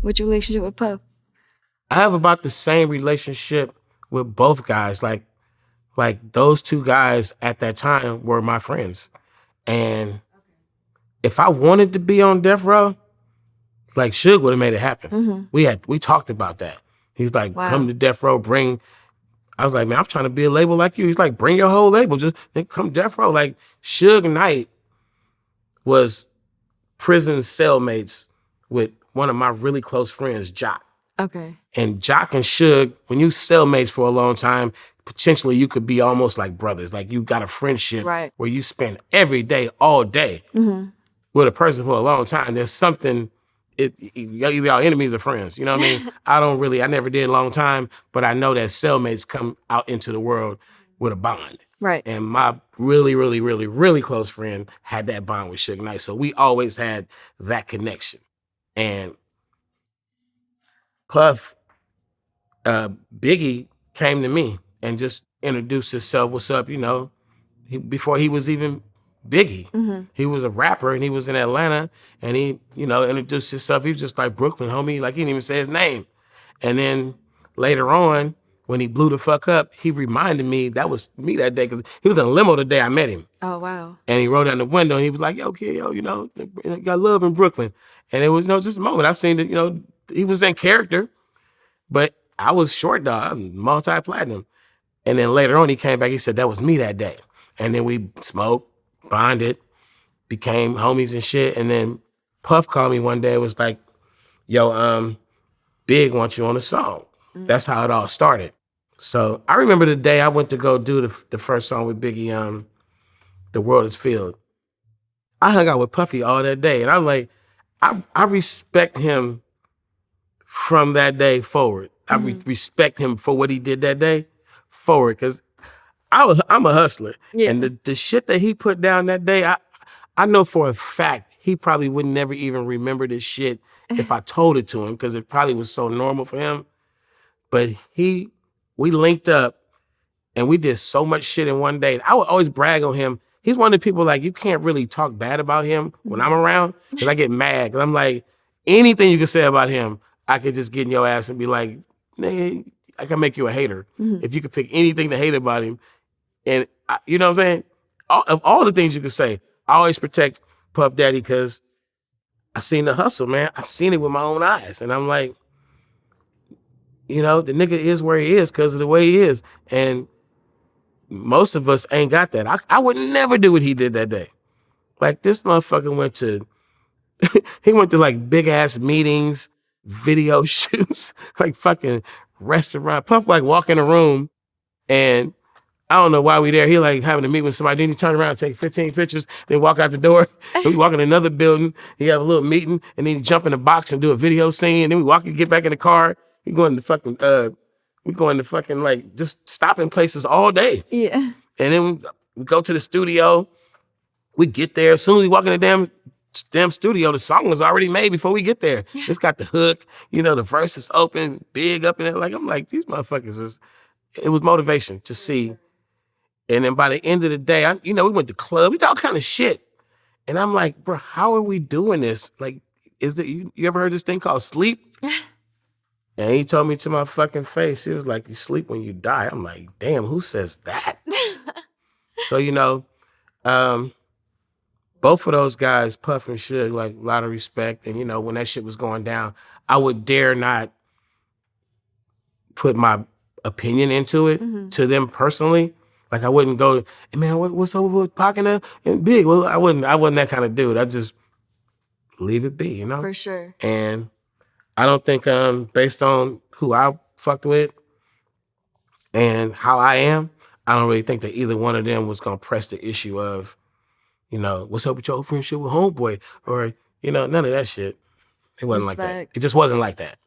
What's your relationship with Puff? I have about the same relationship with both guys. Like those two guys at that time were my friends. And if I wanted to be on death row, like Suge would have made it happen. We talked about that. He's like, come to death row, I was like, man, I'm trying to be a label like you. He's like, bring your whole label, just come death row. Like Suge Knight was prison cellmates with one of my really close friends, Jock. Okay. And Jock and Suge, when you cellmates for a long time, potentially you could be almost like brothers. Like you got a friendship where you spend every day, all day with a person for a long time. There's something, either y'all enemies or friends. You know what I mean? I never did a long time, but I know that cellmates come out into the world with a bond. Right. And my really, really, really, really close friend had that bond with Suge Knight. So we always had that connection. And Puff, Biggie came to me and just introduced himself. What's up? You know, before he was even Biggie, he was a rapper and he was in Atlanta and he, introduced himself. He was just like Brooklyn, homie. Like he didn't even say his name. And then later on, when he blew the fuck up, he reminded me that was me that day because he was in a limo the day I met him. Oh, wow. And he rolled down the window and he was like, yo, kid, got love in Brooklyn. And it was, just a moment. I seen that, he was in character, but I was short dog, multi-platinum. And then later on, he came back, he said, that was me that day. And then we smoked, bonded, became homies and shit. And then Puff called me one day, was like, yo, Big wants you on a song. That's how it all started. So I remember the day I went to go do the first song with Biggie, The World Is Filled. I hung out with Puffy all that day. And I was like, I respect him from that day forward. I respect him for what he did that day forward. Because I'm a hustler. Yeah. And the shit that he put down that day, I know for a fact he probably would never even remember this shit if I told it to him because it probably was so normal for him. But we linked up and we did so much shit in one day. I would always brag on him. He's one of the people like, you can't really talk bad about him when I'm around because I get mad. Because I'm like, anything you can say about him, I could just get in your ass and be like, nah, I can make you a hater. If you could pick anything to hate about him. And you know what I'm saying? Of all the things you could say, I always protect Puff Daddy because I seen the hustle, man. I seen it with my own eyes. And I'm like, the nigga is where he is because of the way he is. And most of us ain't got that. I would never do what he did that day. Like this motherfucker went to like big ass meetings, video shoots, like fucking restaurant. Puff like walk in a room and I don't know why we there. He like having to meet with somebody. Then he turn around, take 15 pictures, then walk out the door. Then we walk in another building. He have a little meeting and then he jump in the box and do a video scene. And then we walk and get back in the car. We going to fucking like just stopping places all day. Yeah. And then we go to the studio. We get there. As soon as we walk in the damn studio, the song was already made before we get there. It's got the hook, the verse is open, big up in it. Like I'm like, these motherfuckers it was motivation to see. And then by the end of the day, we went to club, we did all kind of shit. And I'm like, bro, how are we doing this? Like, you ever heard this thing called sleep? And he told me to my fucking face, he was like, you sleep when you die. I'm like, damn, who says that? So, both of those guys, Puff and Suge, like a lot of respect. And, when that shit was going down, I would dare not put my opinion into it to them personally. Like I wouldn't go, hey man, what's up with Pac and Big? Well, I wasn't that kind of dude. I just leave it be, For sure. And I don't think based on who I fucked with and how I am, I don't really think that either one of them was gonna press the issue of, what's up with your friendship with homeboy? Or, none of that shit. It wasn't like that. It just wasn't like that.